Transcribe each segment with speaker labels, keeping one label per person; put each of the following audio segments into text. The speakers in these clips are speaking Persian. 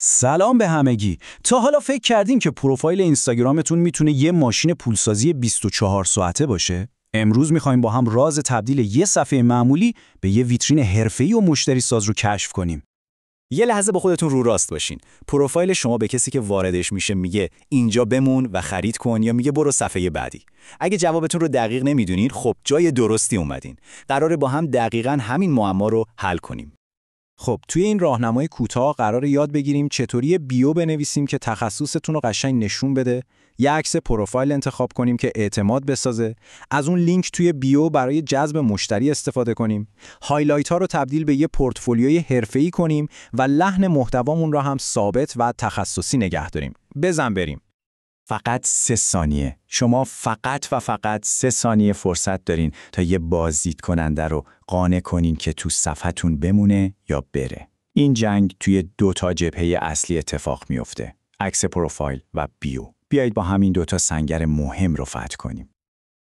Speaker 1: سلام به همگی. تا حالا فکر کردین که پروفایل اینستاگرامتون میتونه یه ماشین پولسازی 24 ساعته باشه؟ امروز میخوایم با هم راز تبدیل یه صفحه معمولی به یه ویترین حرفه‌ای و مشتری ساز رو کشف کنیم.
Speaker 2: یه لحظه با خودتون رو راست باشین. پروفایل شما به کسی که واردش میشه میگه اینجا بمون و خرید کن یا میگه برو صفحه بعدی؟ اگه جوابتون رو دقیق نمیدونین، خب جای درستی اومدین. قراره با هم دقیقاً همین معما رو حل کنیم.
Speaker 1: خب توی این راهنمای کوتاه قراره یاد بگیریم چطوری بیو بنویسیم که تخصصتون رو قشنگ نشون بده، یه عکس پروفایل انتخاب کنیم که اعتماد بسازه، از اون لینک توی بیو برای جذب مشتری استفاده کنیم، هایلایت ها رو تبدیل به یه پورتفولیوی حرفه‌ای کنیم و لحن محتوامون رو هم ثابت و تخصصی نگه داریم. بزن بریم. فقط 3 ثانیه. شما فقط 3 ثانیه فرصت دارین تا یه بازدید کننده رو قانع کنین که تو صفحتون بمونه یا بره. این جنگ توی 2 تا جبهه اصلی اتفاق میفته. عکس پروفایل و بیو. بیایید با همین 2 تا سنگر مهم رو فتح کنیم.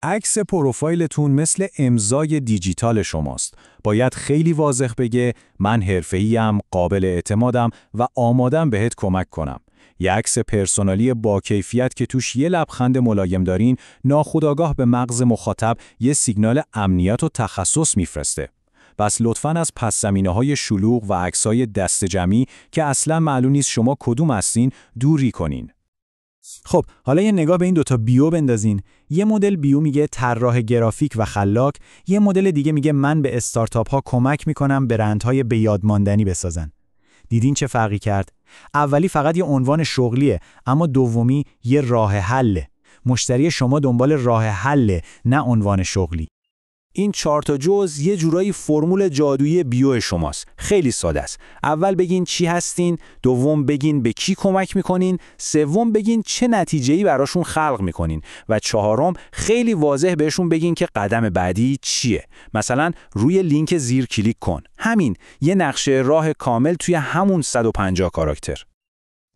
Speaker 3: عکس پروفایلتون مثل امضای دیجیتال شماست. باید خیلی واضح بگه من حرفه‌ایم، قابل اعتمادم و آمادم بهت کمک کنم. یک عکس پرسونالی با کیفیت که توش یه لبخند ملایم دارین، ناخودآگاه به مغز مخاطب یه سیگنال امنیت و تخصص میفرسته. پس لطفاً از پس‌زمینه‌های شلوغ و عکسای دست جمعی که اصلاً معلوم نیست شما کدوم هستین دوری کنین.
Speaker 1: خب حالا یه نگاه به این 2 تا بیو بندازین. یه مدل بیو میگه طراح گرافیک و خلاق، یه مدل دیگه میگه من به استارتاپ ها کمک میکنم برندهای به یاد ماندنی بسازن. دیدین چه فرقی کرد؟ اولی فقط یه عنوان شغلیه، اما دومی یه راه حله. مشتری شما دنبال راه حله، نه عنوان شغلی.
Speaker 3: این 4 تا جزء یه جورایی فرمول جادویی بیو شماست. خیلی ساده است. اول بگین چی هستین، دوم بگین به کی کمک میکنین، سوم بگین چه نتیجه‌ای براشون خلق میکنین و چهارم خیلی واضح بهشون بگین که قدم بعدی چیه. مثلا روی لینک زیر کلیک کن. همین، یه نقشه راه کامل توی همون 150 کاراکتر.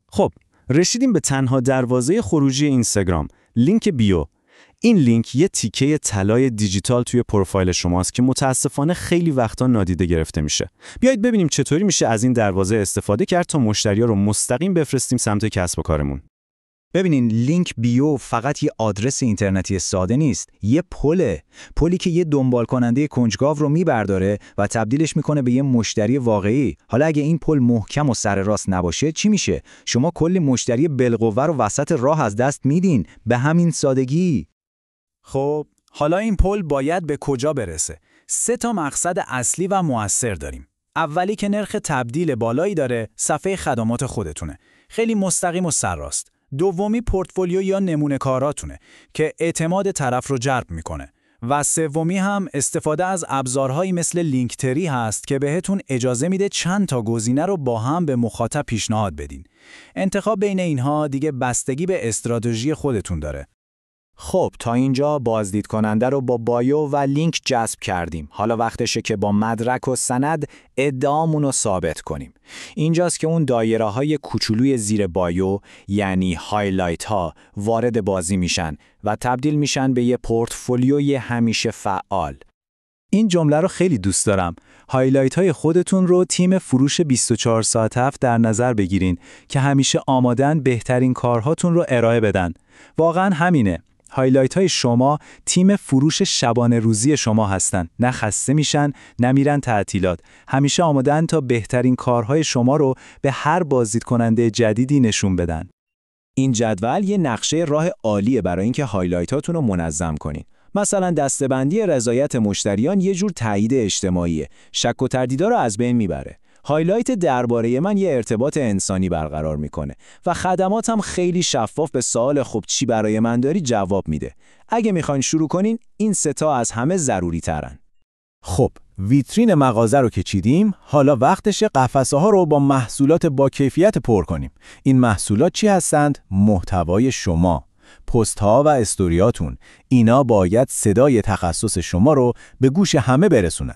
Speaker 1: خب رسیدیم به تنها دروازه خروجی اینستاگرام، لینک بیو. این لینک یه تیکه طلای دیجیتال توی پروفایل شماست که متاسفانه خیلی وقتا نادیده گرفته میشه. بیایید ببینیم چطوری میشه از این دروازه استفاده کرد تا مشتری‌ها رو مستقیم بفرستیم سمت کسب و کارمون. ببینین لینک بیو فقط یه آدرس اینترنتی ساده نیست، یه پلی که یه دنبال کننده کنجکاو رو میبرداره و تبدیلش میکنه به یه مشتری واقعی. حالا اگه این پل محکم و سر راست نباشه چی میشه؟ شما کلی مشتری بالقوه رو وسط راه از دست میدین، به همین سادگی.
Speaker 3: خب حالا این پل باید به کجا برسه؟ 3 تا مقصد اصلی و مؤثر داریم. اولی که نرخ تبدیل بالایی داره، صفحه خدمات خودتونه. خیلی مستقیم و سرراست. دومی پورتفولیو یا نمونه کاراتونه که اعتماد طرف رو جلب میکنه. و سومی هم استفاده از ابزارهایی مثل لینکتری هست که بهتون اجازه میده چند تا گزینه رو با هم به مخاطب پیشنهاد بدین. انتخاب بین اینها دیگه بستگی به استراتژی خودتون داره.
Speaker 2: خب تا اینجا بازدید کننده رو با بایو و لینک جذب کردیم. حالا وقتشه که با مدرک و سند ادعامون رو ثابت کنیم. اینجاست که اون دایره های کوچولوی زیر بایو یعنی هایلایت ها وارد بازی میشن و تبدیل میشن به یه پورتفولیوی همیشه فعال.
Speaker 1: این جمله رو خیلی دوست دارم. هایلایت های خودتون رو تیم فروش 24 ساعت هفت در نظر بگیرین که همیشه آمادن بهترین کارهاتون رو ارائه بدن. واقعا همینه. هایلایت های شما تیم فروش شبانه روزی شما هستن. نه خسته میشن، نه میرن تعطیلات. همیشه آمادن تا بهترین کارهای شما رو به هر بازدید کننده جدیدی نشون بدن.
Speaker 2: این جدول یه نقشه راه عالیه برای اینکه هایلایتاتون رو منظم کنین. مثلا دسته‌بندی رضایت مشتریان یه جور تایید اجتماعیه. شک و تردیدا رو از بین میبره. هایلایت درباره من یه ارتباط انسانی برقرار میکنه و خدماتم خیلی شفاف به سوال خب چی برای من داری جواب میده. اگه میخواین شروع کنین این 3 تا از همه ضروری ترن.
Speaker 3: خب ویترین مغازه رو که چیدیم، حالا وقتشه قفسه ها رو با محصولات با کیفیت پر کنیم. این محصولات چی هستند؟ محتوای شما، پست ها و استوریاتون. اینا باید صدای تخصص شما رو به گوش همه برسونن.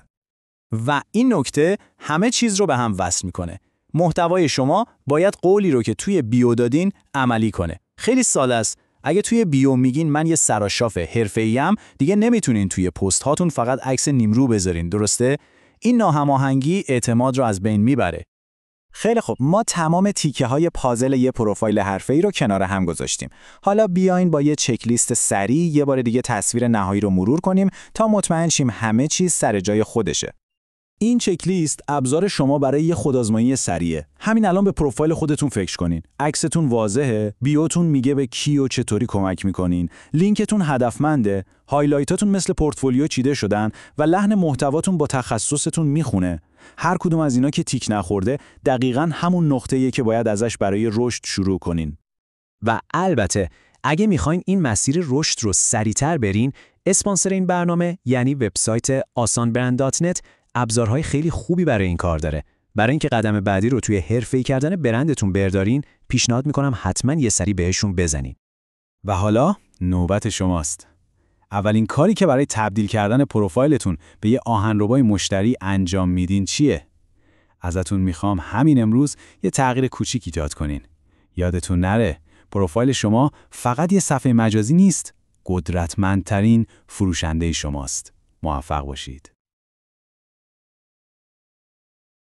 Speaker 1: و این نکته همه چیز رو به هم وصل میکنه. محتوای شما باید قولی رو که توی بیو دادین عملی کنه. خیلی ساده است. اگه توی بیو میگین من یه سراشاف حرفه‌ایم، دیگه نمیتونین توی پست هاتون فقط عکس نیمرو بذارین، درسته؟ این ناهماهنگی اعتماد رو از بین میبره.
Speaker 2: خیلی خب، ما تمام تیکه های پازل یه پروفایل حرفه‌ای رو کنار هم گذاشتیم. حالا بیاین با یه چک لیست سریع یه بار دیگه تصویر نهایی رو مرور کنیم تا مطمئن شیم همه چیز سر جای خودشه.
Speaker 1: این چک لیست ابزار شما برای یه خودآزمایی سریعه. همین الان به پروفایل خودتون فکر کنین. عکستون واضحه، بیوتون میگه به کی و چطوری کمک میکنین، لینکتون هدفمنده، هایلایتاتون مثل پورتفولیو چیده شدن و لحن محتواتون با تخصصتون میخونه. هر کدوم از اینا که تیک نخورده دقیقاً همون نقطه‌ایه که باید ازش برای رشد شروع کنین.
Speaker 2: و البته اگه میخواین این مسیر رشد رو سریع‌تر برین، اسپانسر این برنامه یعنی وبسایت asanbrand.net ابزارهای خیلی خوبی برای این کار داره. برای اینکه قدم بعدی رو توی حرفه‌ای کردن برندتون بردارین، پیشنهاد میکنم حتما یه سری بهشون بزنین.
Speaker 3: و حالا نوبت شماست. اولین کاری که برای تبدیل کردن پروفایلتون به یه آهنربای مشتری انجام میدین چیه؟ ازتون میخوام همین امروز یه تغییر کوچیک ایجاد کنین. یادتون نره، پروفایل شما فقط یه صفحه مجازی نیست، قدرتمندترین فروشنده شماست. موفق باشید.